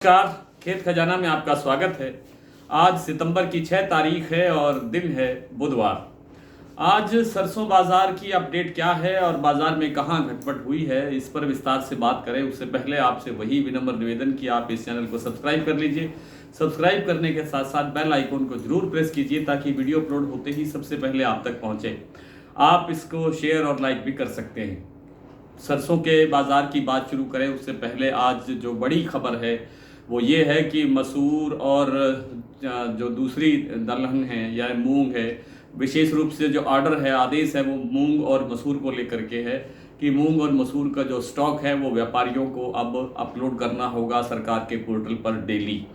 नमस्कार। खेत खजाना में आपका स्वागत है। आज सितंबर की 6 तारीख है और दिन है बुधवार। आज सरसों बाजार की अपडेट क्या है और बाजार में कहां घटपट हुई है, इस पर विस्तार से बात करें। उससे पहले आपसे वही विनम्र निवेदन कि आप इस चैनल को सब्सक्राइब कर लीजिए। सब्सक्राइब करने के साथ साथ बेल आइकन को जरूर प्रेस कीजिए ताकि वीडियो अपलोड होते ही सबसे पहले आप तक पहुंचे। आप इसको शेयर और लाइक भी कर सकते हैं। सरसों के बाजार की बात शुरू करें उससे पहले आज जो बड़ी खबर है वो ये है कि मसूर और जो दूसरी दलहन है या मूंग है, विशेष रूप से जो ऑर्डर है, आदेश है, वो मूंग और मसूर को लेकर के है कि मूंग और मसूर का जो स्टॉक है वो व्यापारियों को अब अपलोड करना होगा सरकार के पोर्टल पर डेली।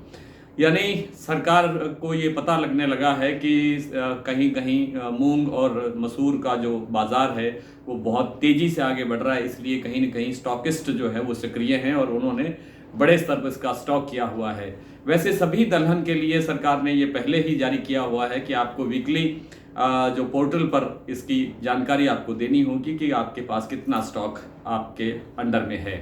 यानी सरकार को ये पता लगने लगा है कि कहीं कहीं मूंग और मसूर का जो बाजार है वो बहुत तेज़ी से आगे बढ़ रहा है, इसलिए कहीं न कहीं स्टॉकिस्ट जो है वो सक्रिय हैं और उन्होंने बड़े स्तर पर इसका स्टॉक किया हुआ है। वैसे सभी दलहन के लिए सरकार ने ये पहले ही जारी किया हुआ है कि आपको वीकली जो पोर्टल पर इसकी जानकारी आपको देनी होगी कि आपके पास कितना स्टॉक आपके अंडर में है।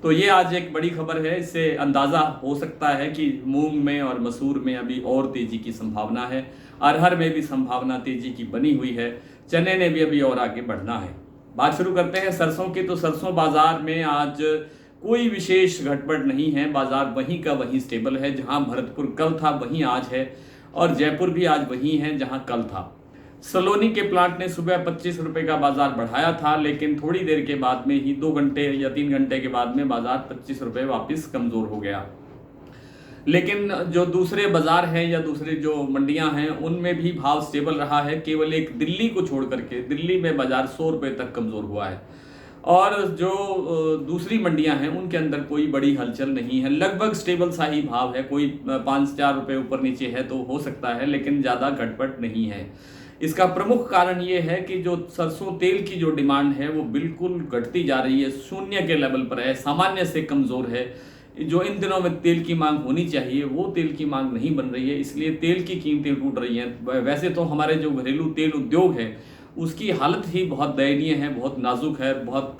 तो ये आज एक बड़ी खबर है। इससे अंदाज़ा हो सकता है कि मूंग में और मसूर में अभी और तेज़ी की संभावना है। अरहर में भी संभावना तेज़ी की बनी हुई है। चने ने भी अभी और आगे बढ़ना है। बात शुरू करते हैं सरसों की। तो सरसों बाजार में आज कोई विशेष घटबढ़ नहीं है। बाजार वहीं का वहीं स्टेबल है। जहां भरतपुर कल था वहीं आज है और जयपुर भी आज वहीं है जहां कल था। सलोनी के प्लांट ने सुबह 25 रुपए का बाजार बढ़ाया था, लेकिन थोड़ी देर के बाद में ही 2 घंटे या 3 घंटे के बाद में बाजार 25 रुपए वापस कमजोर हो गया। लेकिन जो दूसरे बाजार हैं या दूसरे जो मंडियां हैं उनमें भी भाव स्टेबल रहा है। केवल एक दिल्ली को छोड़ करके, दिल्ली में बाजार 100 रुपए तक कमजोर हुआ है और जो दूसरी मंडियां हैं उनके अंदर कोई बड़ी हलचल नहीं है। लगभग स्टेबल सा ही भाव है। कोई 5-4 रुपए ऊपर नीचे है तो हो सकता है, लेकिन ज़्यादा घटपट नहीं है। इसका प्रमुख कारण ये है कि जो सरसों तेल की जो डिमांड है वो बिल्कुल घटती जा रही है, शून्य के लेवल पर है, सामान्य से कमज़ोर है। जो इन दिनों में तेल की मांग होनी चाहिए वो तेल की मांग नहीं बन रही है, इसलिए तेल की कीमतें टूट रही हैं। वैसे तो हमारे जो घरेलू तेल उद्योग है उसकी हालत ही बहुत दयनीय है, बहुत नाजुक है, बहुत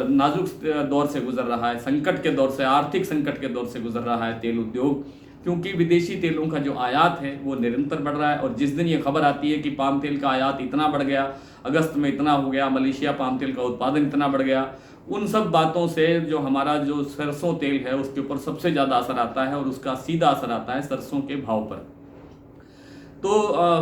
नाजुक दौर से गुजर रहा है, संकट के दौर से, आर्थिक संकट के दौर से गुजर रहा है तेल उद्योग, क्योंकि विदेशी तेलों का जो आयात है वो निरंतर बढ़ रहा है। और जिस दिन ये खबर आती है कि पाम तेल का आयात इतना बढ़ गया, अगस्त में इतना हो गया, मलेशिया पाम तेल का उत्पादन इतना बढ़ गया, उन सब बातों से जो हमारा जो सरसों तेल है उसके ऊपर सबसे ज़्यादा असर आता है और उसका सीधा असर आता है सरसों के भाव पर। तो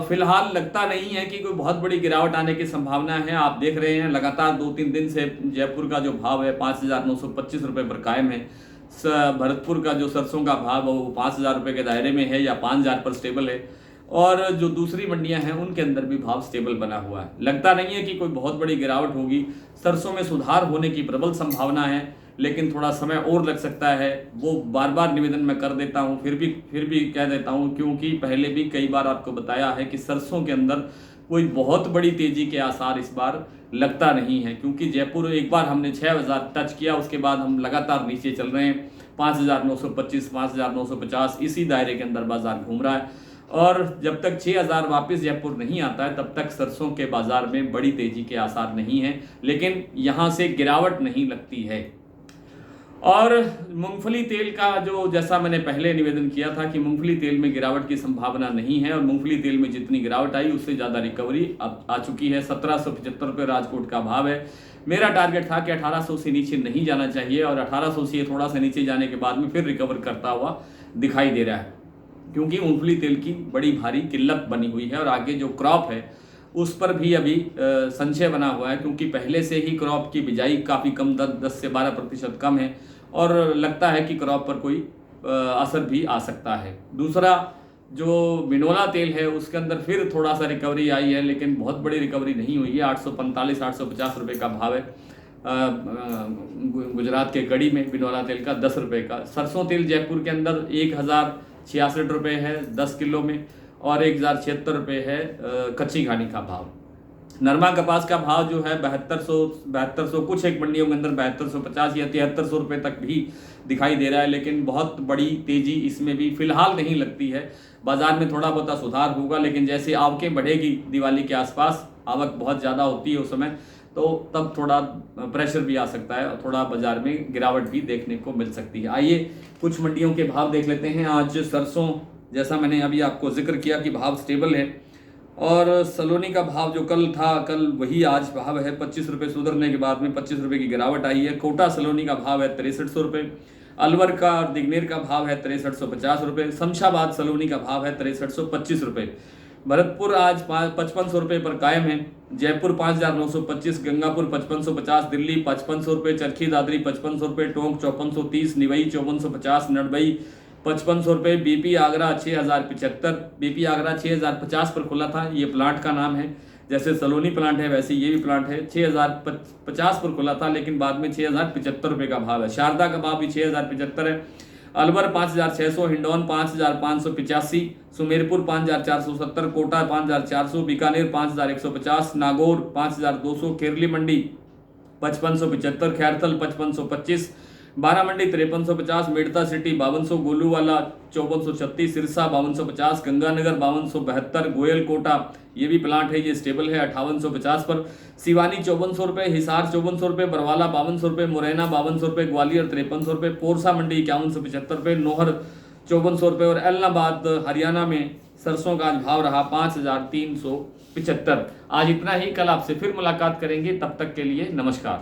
फिलहाल लगता नहीं है कि कोई बहुत बड़ी गिरावट आने की संभावना है। आप देख रहे हैं लगातार 2-3 दिन से जयपुर का जो भाव है 5,925 रुपये पर कायम है। भरतपुर का जो सरसों का भाव है वो 5,000 रुपये के दायरे में है या 5,000 पर स्टेबल है और जो दूसरी मंडियां हैं उनके अंदर भी भाव स्टेबल बना हुआ है। लगता नहीं है कि कोई बहुत बड़ी गिरावट होगी। सरसों में सुधार होने की प्रबल संभावना है, लेकिन थोड़ा समय और लग सकता है। वो बार बार निवेदन मैं कर देता हूँ, फिर भी कह देता हूँ, क्योंकि पहले भी कई बार आपको बताया है कि सरसों के अंदर कोई बहुत बड़ी तेजी के आसार इस बार लगता नहीं है, क्योंकि जयपुर एक बार हमने 6,000 टच किया, उसके बाद हम लगातार नीचे चल रहे हैं। 5,925, 5,950 इसी दायरे के अंदर बाजार घूम रहा है और जब तक 6,000 वापस जयपुर नहीं आता है तब तक सरसों के बाजार में बड़ी तेजी के आसार नहीं है, लेकिन यहाँ से गिरावट नहीं लगती है। और मूंगफली तेल का जो, जैसा मैंने पहले निवेदन किया था कि मूंगफली तेल में गिरावट की संभावना नहीं है और मूंगफली तेल में जितनी गिरावट आई उससे ज़्यादा रिकवरी अब आ चुकी है। 1,775 रुपये राजकोट का भाव है। मेरा टारगेट था कि 1,800 से नीचे नहीं जाना चाहिए और 1,800 से थोड़ा सा नीचे जाने के बाद में फिर रिकवर करता हुआ दिखाई दे रहा है, क्योंकि मूंगफली तेल की बड़ी भारी किल्लत बनी हुई है और आगे जो क्रॉप है उस पर भी अभी संशय बना हुआ है, क्योंकि पहले से ही क्रॉप की बिजाई काफ़ी कम, 10 से 12% कम है और लगता है कि क्रॉप पर कोई असर भी आ सकता है। दूसरा जो बिनोला तेल है उसके अंदर फिर थोड़ा सा रिकवरी आई है, लेकिन बहुत बड़ी रिकवरी नहीं हुई है। 845-850 रुपये का भाव है। गुजरात के कड़ी में बिनोला तेल का 10 रुपये का। सरसों तेल जयपुर के अंदर 1,066 रुपये है 10 किलो में और 1,076 रुपये है कच्ची घानी का भाव। नरमा कपास का भाव जो है 7200, कुछ एक मंडियों के अंदर 7250 या 7300 रुपये तक भी दिखाई दे रहा है, लेकिन बहुत बड़ी तेजी इसमें भी फिलहाल नहीं लगती है। बाजार में थोड़ा बहुत सुधार होगा, लेकिन जैसे आवकें बढ़ेगी दिवाली के आसपास, आवक बहुत ज़्यादा होती है उस समय, तो तो तब थोड़ा प्रेशर भी आ सकता है और थोड़ा बाजार में गिरावट भी देखने को मिल सकती है। आइए कुछ मंडियों के भाव देख लेते हैं। आज सरसों, जैसा मैंने अभी आपको जिक्र किया कि भाव स्टेबल है, और सलोनी का भाव जो कल था, कल वही आज भाव है। 25 रुपये सुधरने के बाद में 25 रुपये की गिरावट आई है। कोटा सलोनी का भाव है 6300 रुपये। अलवर का और दिग्नेर का भाव है 6350 रुपये। शमशाबाद सलोनी का भाव है 6325 रुपये। भरतपुर आज 5500 रुपये पर कायम है। जयपुर 5925, गंगापुर 5550, दिल्ली 5500 रुपये, चरखी दादरी 5500 रुपये, टोंक 5430, निवई 5450, नडबई 5500 रुपये, बीपी आगरा 6075। बीपी आगरा 6050 पर खुला था। ये प्लांट का नाम है, जैसे सलोनी प्लांट है वैसे ये भी प्लांट है। 6050 पर खुला था, लेकिन बाद में 6075 रुपये का भाव है। शारदा का भाव भी 6075 है। अलवर 5600, हिंडौन 5585, सुमेरपुर 5470, कोटा 5400, बीकानेर 5150, नागौर 5200, केरली मंडी 5575, खैरथल 5525, बारामंडी 5350, मेड़ता सिटी 5200, गोलूवाला 5436, सिरसा 5250, गंगानगर 5272, गोयल कोटा ये भी प्लांट है, ये स्टेबल है 5850 पर। सिवानी 5400 रुपये, हिसार 5400 रुपये, बरवाला 5200 रुपये, मुरैना 5200 रुपये, ग्वालियर 5300 रुपये, पोरसा मंडी 5175 रुपये, नोहर 5400 रुपये, और एलनाबाद हरियाणा में सरसों का आज भाव रहा 5375। आज इतना ही, कल आपसे फिर मुलाकात करेंगे, तब तक के लिए नमस्कार।